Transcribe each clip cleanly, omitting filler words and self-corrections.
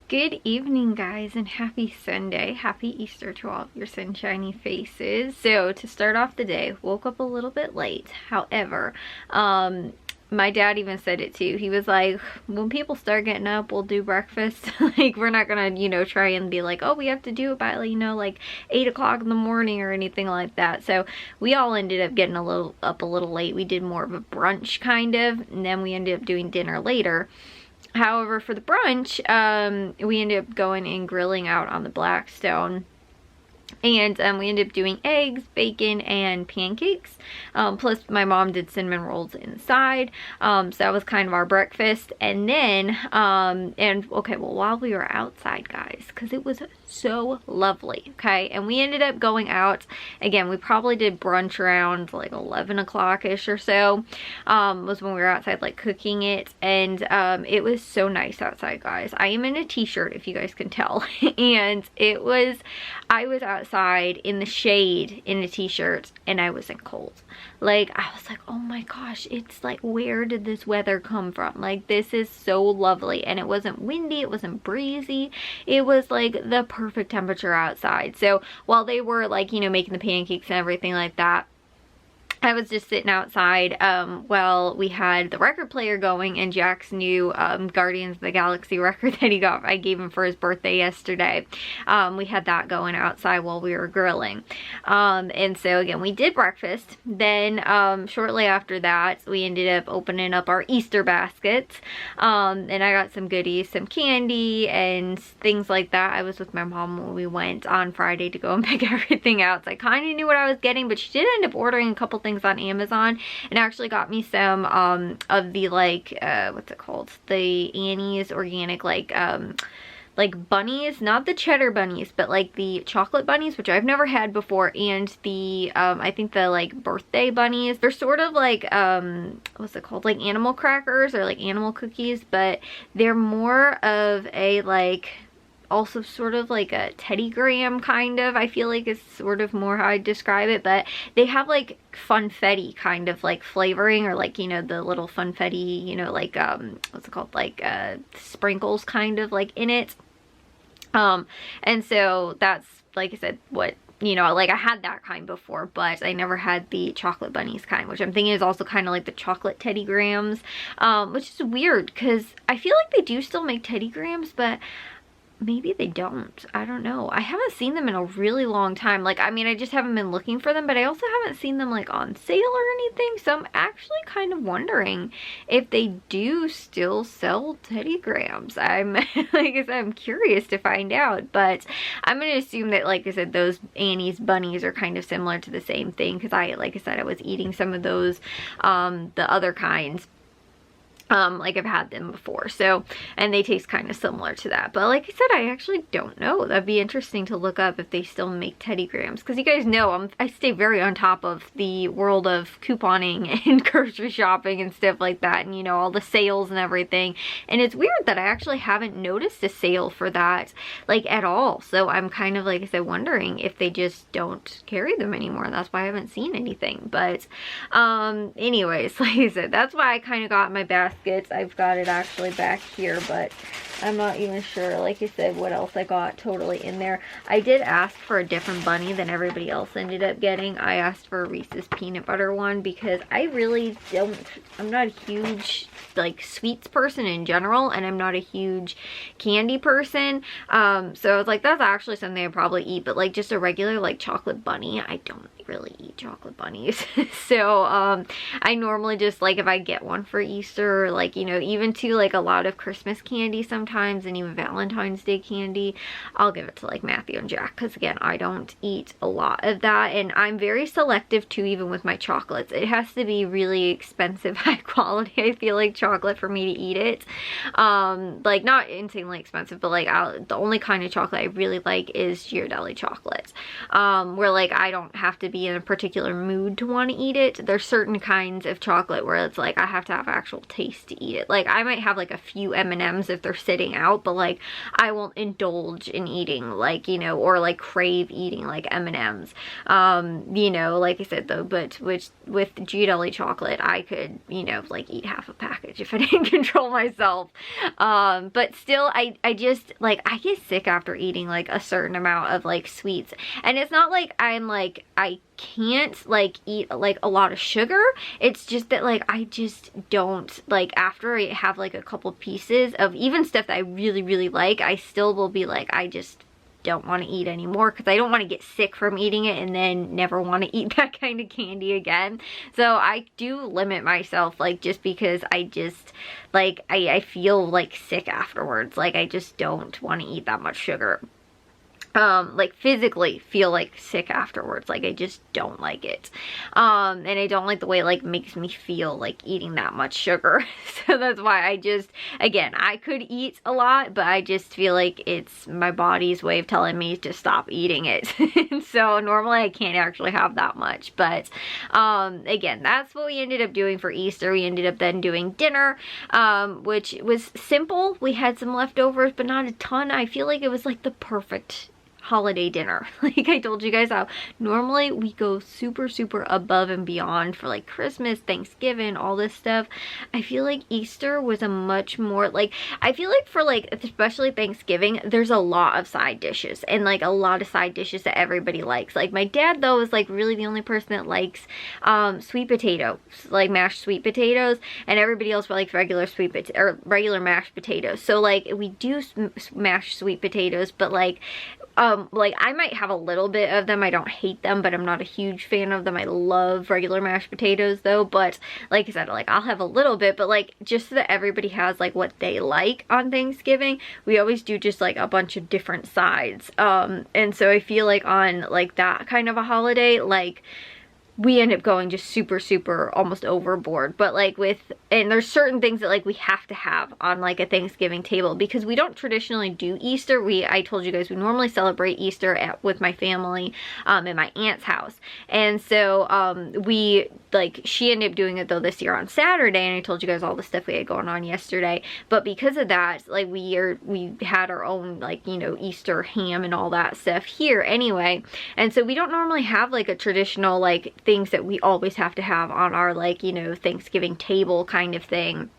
Good evening, guys, and happy Sunday. Happy Easter to all of your sunshiny faces. So to start off the day, woke up a little bit late. However, my dad even said it too. He was like, when people start getting up, we'll do breakfast. Like, we're not gonna, try and be like, oh, we have to do it by, like 8 o'clock in the morning or anything like that. So we all ended up getting up a little late. We did more of a brunch kind of, and then we ended up doing dinner later. However, for the brunch, we ended up going and grilling out on the Blackstone. And we ended up doing eggs, bacon, and pancakes. Plus, my mom did cinnamon rolls inside. So that was kind of our breakfast. And then, while we were outside, guys, because it was so lovely, okay? And we ended up going out. Again, we probably did brunch around like 11 o'clock-ish or so. Was when we were outside, like, cooking it. And it was so nice outside, guys. I am in a t-shirt, if you guys can tell. And I was outside in the shade in a t-shirt and I wasn't cold. Like, I was like, oh my gosh, it's like, where did this weather come from? Like, this is so lovely. And it wasn't windy, it wasn't breezy. It was like the perfect temperature outside. So while they were like, making the pancakes and everything like that, I was just sitting outside while we had the record player going, and Jack's new Guardians of the Galaxy record that I gave him for his birthday yesterday. We had that going outside while we were grilling. And so again, we did breakfast. Then shortly after that, we ended up opening up our Easter baskets. And I got some goodies, some candy and things like that. I was with my mom when we went on Friday to go and pick everything out. So I kind of knew what I was getting, but she did end up ordering a couple things on Amazon and actually got me some of the what's it called, the Annie's organic like bunnies, not the cheddar bunnies, but like the chocolate bunnies, which I've never had before, and the I think the like birthday bunnies. They're sort of like what's it called, like animal crackers or like animal cookies, but they're more of a like, also sort of like a Teddy Graham kind of, I feel like is sort of more how I describe it, but they have like funfetti kind of like flavoring, or like, the little funfetti, like what's it called, like sprinkles kind of like in it. And so that's, like I said, what, like I had that kind before, but I never had the chocolate bunnies kind, which I'm thinking is also kind of like the chocolate Teddy Grahams, which is weird because I feel like they do still make Teddy Grahams, but maybe they don't. I don't know. I haven't seen them in a really long time. Like, I mean, I just haven't been looking for them, but I also haven't seen them like on sale or anything. So I'm actually kind of wondering if they do still sell Teddy Grahams. I'm, like I said, I'm curious to find out, but I'm going to assume that, like I said, those Annie's bunnies are kind of similar to the same thing, because like I said, I was eating some of those, the other kinds. Like I've had them before, so, and they taste kind of similar to that, but like I said, I actually don't know. That'd be interesting to look up if they still make Teddy Grahams, because you guys know I stay very on top of the world of couponing and grocery shopping and stuff like that, and all the sales and everything, and it's weird that I actually haven't noticed a sale for that like at all. So I'm kind of, like I said, wondering if they just don't carry them anymore. That's why I haven't seen anything. But anyways, like I said, that's why I kind of got my basket. I've got it actually back here, but I'm not even sure, like I said, what else I got totally in there. I did ask for a different bunny than everybody else ended up getting. I asked for a Reese's peanut butter one because I really I'm not a huge like sweets person in general, and I'm not a huge candy person. So I was like, that's actually something I probably eat, but like just a regular like chocolate bunny, I don't really eat chocolate bunnies. So I normally just, like, if I get one for Easter, like, even to like a lot of Christmas candy sometimes, and even Valentine's Day candy, I'll give it to like Matthew and Jack, because again, I don't eat a lot of that, and I'm very selective too, even with my chocolates. It has to be really expensive, high quality, I feel like, chocolate for me to eat it. Like, not insanely expensive, but like the only kind of chocolate I really like is Ghirardelli chocolate, where like I don't have to be be in a particular mood to want to eat it. There's certain kinds of chocolate where it's like I have to have actual taste to eat it. Like I might have like a few M&Ms if they're sitting out, but like I won't indulge in eating like, you know, or like crave eating like M&Ms. You know, like I said though, but with Ghirardelli chocolate, I could, you know, like eat half a package if I didn't control myself. But still, I just like, I get sick after eating like a certain amount of like sweets. And it's not like I'm like, I can't like eat like a lot of sugar. It's just that like I just don't, like after I have like a couple pieces of even stuff that I really, really like, I still will be like, I just don't want to eat anymore because I don't want to get sick from eating it and then never want to eat that kind of candy again. So I do limit myself, like just because I just like I feel like sick afterwards. Like I just don't want to eat that much sugar. Like physically feel like sick afterwards. Like I just don't like it. And I don't like the way it like makes me feel like eating that much sugar. So that's why I just, again, I could eat a lot, but I just feel like it's my body's way of telling me to stop eating it. So normally I can't actually have that much, but again, that's what we ended up doing for Easter. We ended up then doing dinner, which was simple. We had some leftovers, but not a ton. I feel like it was like the perfect holiday dinner. Like I told you guys how normally we go super above and beyond for like Christmas, Thanksgiving, all this stuff. I feel like Easter was a much more like, I feel like for like especially Thanksgiving, there's a lot of side dishes and like a lot of side dishes that everybody likes. Like my dad though is like really the only person that likes sweet potatoes, like mashed sweet potatoes, and everybody else likes regular regular mashed potatoes. So like we do mash sweet potatoes, but like I might have a little bit of them. I don't hate them, but I'm not a huge fan of them. I love regular mashed potatoes though, but like I said, like I'll have a little bit, but like just so that everybody has like what they like on Thanksgiving, we always do just like a bunch of different sides. And so I feel like on like that kind of a holiday, like we end up going just super almost overboard. But like and there's certain things that like we have to have on like a Thanksgiving table because we don't traditionally do Easter. I told you guys we normally celebrate Easter with my family in my aunt's house. And so she ended up doing it though this year on Saturday, and I told you guys all the stuff we had going on yesterday. But because of that, like we had our own like, you know, Easter ham and all that stuff here anyway. And so we don't normally have like a traditional like things that we always have to have on our like, you know, Thanksgiving table kind of thing.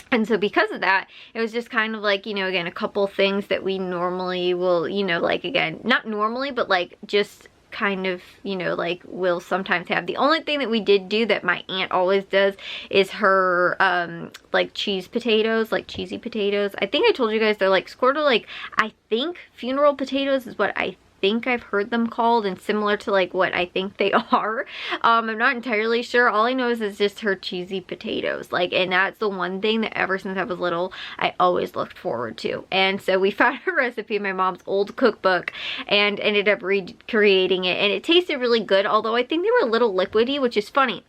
And so because of that, it was just kind of like, you know, again, a couple things that we normally will, you know, like again, not normally, but like just kind of, you know, like will sometimes have. The only thing that we did do that my aunt always does is her like cheesy potatoes. I think I told you guys they're like sort of like, I think funeral potatoes is what I think I've heard them called, and similar to like what I think they are. I'm not entirely sure. All I know is it's just her cheesy potatoes. Like, and that's the one thing that ever since I was little, I always looked forward to. And so we found a recipe in my mom's old cookbook and ended up recreating it, and it tasted really good, although I think they were a little liquidy, which is funny.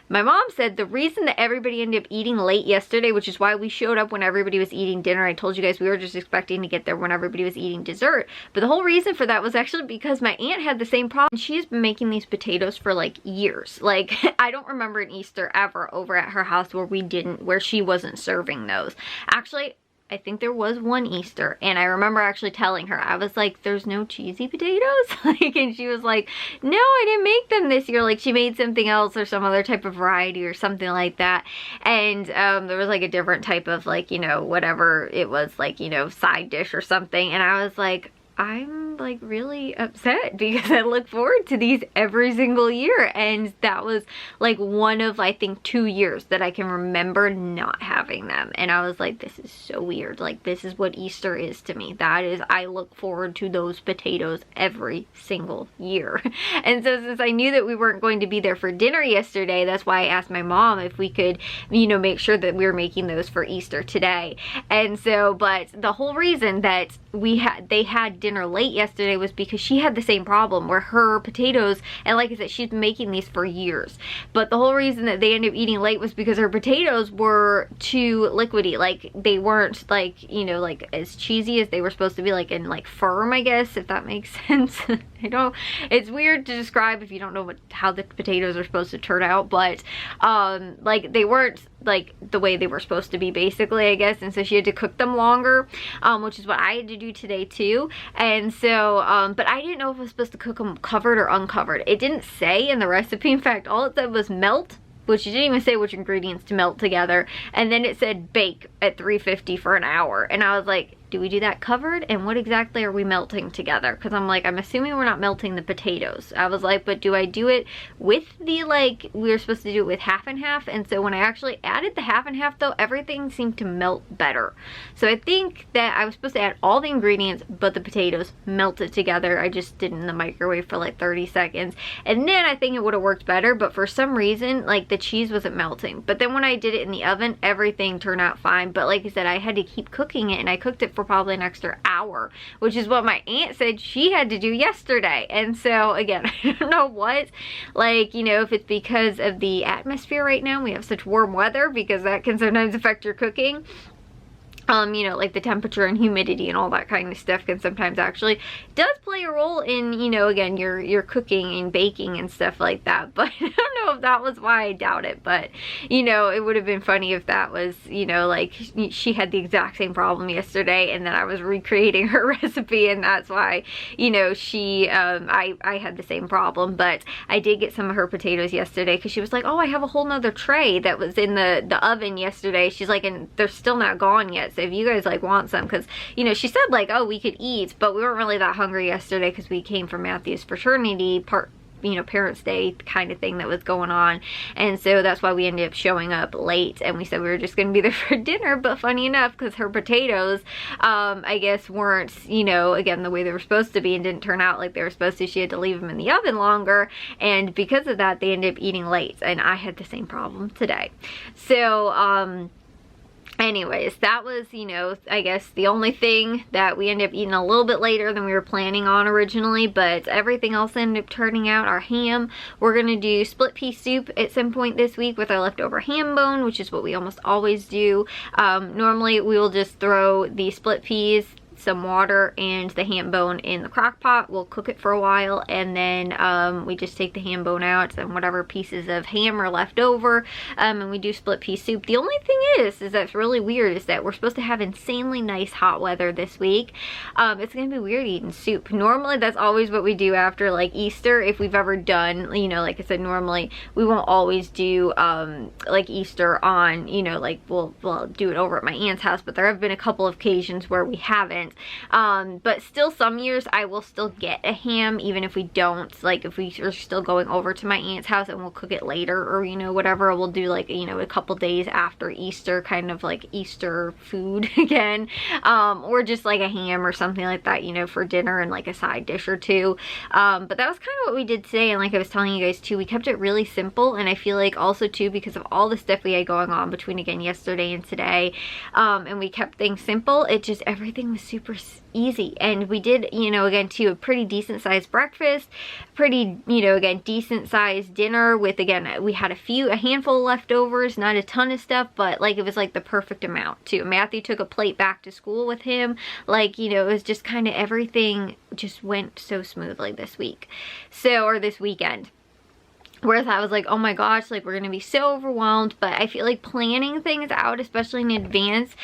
My mom said the reason that everybody ended up eating late yesterday, which is why we showed up when everybody was eating dinner. I told you guys we were just expecting to get there when everybody was eating dessert. But the whole reason for that was actually because my aunt had the same problem. She's been making these potatoes for like years. Like I don't remember an Easter ever over at her house where she wasn't serving those. Actually, I think there was one Easter, and I remember actually telling her, I was like, there's no cheesy potatoes? Like, and she was like, no, I didn't make them this year. Like, she made something else or some other type of variety or something like that. And there was like a different type of like, you know, whatever it was, like, you know, side dish or something. And I was like, I'm like really upset because I look forward to these every single year, and that was like one of I think 2 years that I can remember not having them. And I was like, this is so weird. Like, this is what Easter is to me. That is, I look forward to those potatoes every single year. And so since I knew that we weren't going to be there for dinner yesterday, that's why I asked my mom if we could, you know, make sure that we were making those for Easter today. And so, but the whole reason that they had dinner dinner late yesterday was because she had the same problem where her potatoes, and like I said, she's been making these for years, but the whole reason that they ended up eating late was because her potatoes were too liquidy. Like they weren't like, you know, like as cheesy as they were supposed to be, like, and like firm, I guess, if that makes sense. I don't, it's weird to describe if you don't know how the potatoes are supposed to turn out, but like they weren't like the way they were supposed to be, basically, I guess. And so she had to cook them longer, which is what I had to do today too. And so but I didn't know if I was supposed to cook them covered or uncovered. It didn't say in the recipe. In fact, all it said was melt, which it didn't even say which ingredients to melt together, and then it said bake at 350 for an hour. And I was like, do we do that covered? And what exactly are we melting together? Because I'm like, I'm assuming we're not melting the potatoes. I was like, but do I do it with the, like, we were supposed to do it with half and half. And so when I actually added the half and half though, everything seemed to melt better. So I think that I was supposed to add all the ingredients, but the potatoes melted together. I just did it in the microwave for like 30 seconds. And then I think it would have worked better, but for some reason, like the cheese wasn't melting. But then when I did it in the oven, everything turned out fine. But like I said, I had to keep cooking it, and I cooked it for probably an extra hour, which is what my aunt said she had to do yesterday. And so again, I don't know what, like, you know, if it's because of the atmosphere right now, we have such warm weather, because that can sometimes affect your cooking. You know, like the temperature and humidity and all that kind of stuff can sometimes actually does play a role in, you know, again, your cooking and baking and stuff like that. But I don't know if that was why. I doubt it. But, you know, it would have been funny if that was, you know, like she had the exact same problem yesterday, and then I was recreating her recipe, and that's why, you know, she, I had the same problem. But I did get some of her potatoes yesterday, because she was like, oh, I have a whole nother tray that was in the oven yesterday. She's like, and they're still not gone yet. So if you guys like want some, because, you know, she said like, oh, we could eat, but we weren't really that hungry yesterday because we came from Matthew's fraternity you know, Parents' Day kind of thing that was going on. And so that's why we ended up showing up late, and we said we were just going to be there for dinner. But funny enough, because her potatoes, I guess, weren't, you know, again, the way they were supposed to be, and didn't turn out like they were supposed to, she had to leave them in the oven longer. And because of that, they ended up eating late, and I had the same problem today. So, anyways, that was, you know, I guess the only thing that we ended up eating a little bit later than we were planning on originally, but everything else ended up turning out. Our ham, we're gonna do split pea soup at some point this week with our leftover ham bone, which is what we almost always do. Normally we will just throw the split peas, some water, and the ham bone in the crock pot. We'll cook it for a while, and then we just take the ham bone out and whatever pieces of ham are left over, and we do split pea soup. The only thing is that's really weird is that we're supposed to have insanely nice hot weather this week. It's gonna be weird eating soup. Normally that's always what we do after like Easter, if we've ever done, you know, like I said, normally we won't always do like Easter on, you know, like we'll do it over at my aunt's house, but there have been a couple of occasions where we haven't. But still, some years I will still get a ham, even if we don't, like if we are still going over to my aunt's house, and we'll cook it later, or, you know, whatever. We'll do like, you know, a couple days after Easter, kind of like Easter food again, or just like a ham or something like that, you know, for dinner and like a side dish or two. But that was kind of what we did today. And like I was telling you guys too, we kept it really simple. And I feel like also too, because of all the stuff we had going on between, again, yesterday and today, and we kept things simple, it just, everything was super easy. And we did, you know, again too, a pretty decent sized breakfast, pretty, you know, again, decent sized dinner with, again, we had a handful of leftovers, not a ton of stuff, but like it was like the perfect amount too. Matthew took a plate back to school with him, like, you know, it was just kind of, everything just went so smoothly this week, so, or this weekend. Whereas I was like, oh my gosh, like we're gonna be so overwhelmed. But I feel like planning things out, especially in advance,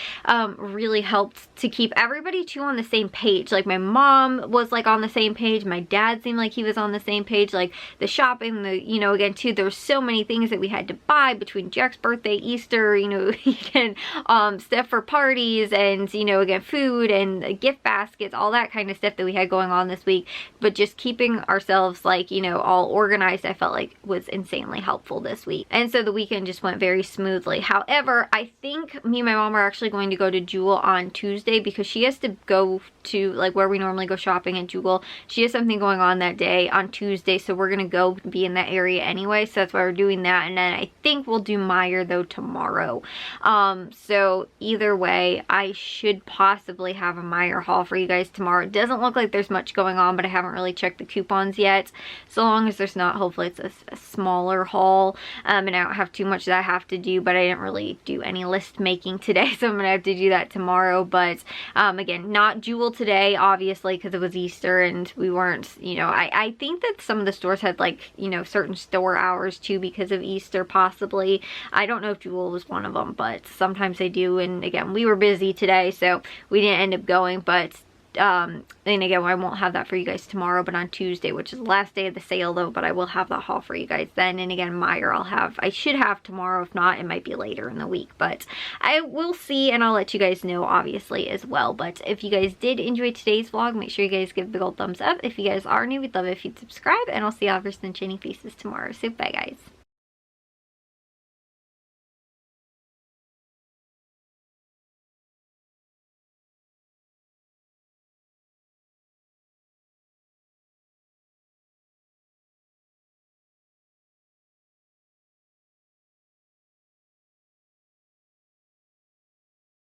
really helped to keep everybody too on the same page. Like my mom was like on the same page, my dad seemed like he was on the same page, like the shopping, the, you know, again too, there were so many things that we had to buy between Jack's birthday, Easter, you know, and stuff for parties, and, you know, again, food and gift baskets, all that kind of stuff that we had going on this week. But just keeping ourselves, like, you know, all organized, I felt like was insanely helpful this week. And so the weekend just went very smoothly. However, I think me and my mom are actually going to go to Jewel on Tuesday because she has to go to like where we normally go shopping at Jewel. She has something going on that day on Tuesday, so we're gonna go be in that area anyway, so that's why we're doing that. And then I think we'll do Meijer though tomorrow. So either way, I should possibly have a Meijer haul for you guys tomorrow. It doesn't look like there's much going on, but I haven't really checked the coupons yet. So long as there's not, hopefully it's a smaller haul, and I don't have too much that I have to do, but I didn't really do any list making today, so I'm gonna have to do that tomorrow. But again, not Jewel today, obviously, because it was Easter and we weren't, you know, I think that some of the stores had like, you know, certain store hours too because of Easter, possibly. I don't know if Jewel was one of them, but sometimes they do. And again, we were busy today, so we didn't end up going. But and again, I won't have that for you guys tomorrow, but on Tuesday, which is the last day of the sale though, but I will have that haul for you guys then. And again, Meijer I should have tomorrow. If not, it might be later in the week, but I will see, and I'll let you guys know obviously as well. But if you guys did enjoy today's vlog, make sure you guys give the big old thumbs up. If you guys are new, we'd love it if you'd subscribe, and I'll see y'all for some shiny faces tomorrow. So bye guys.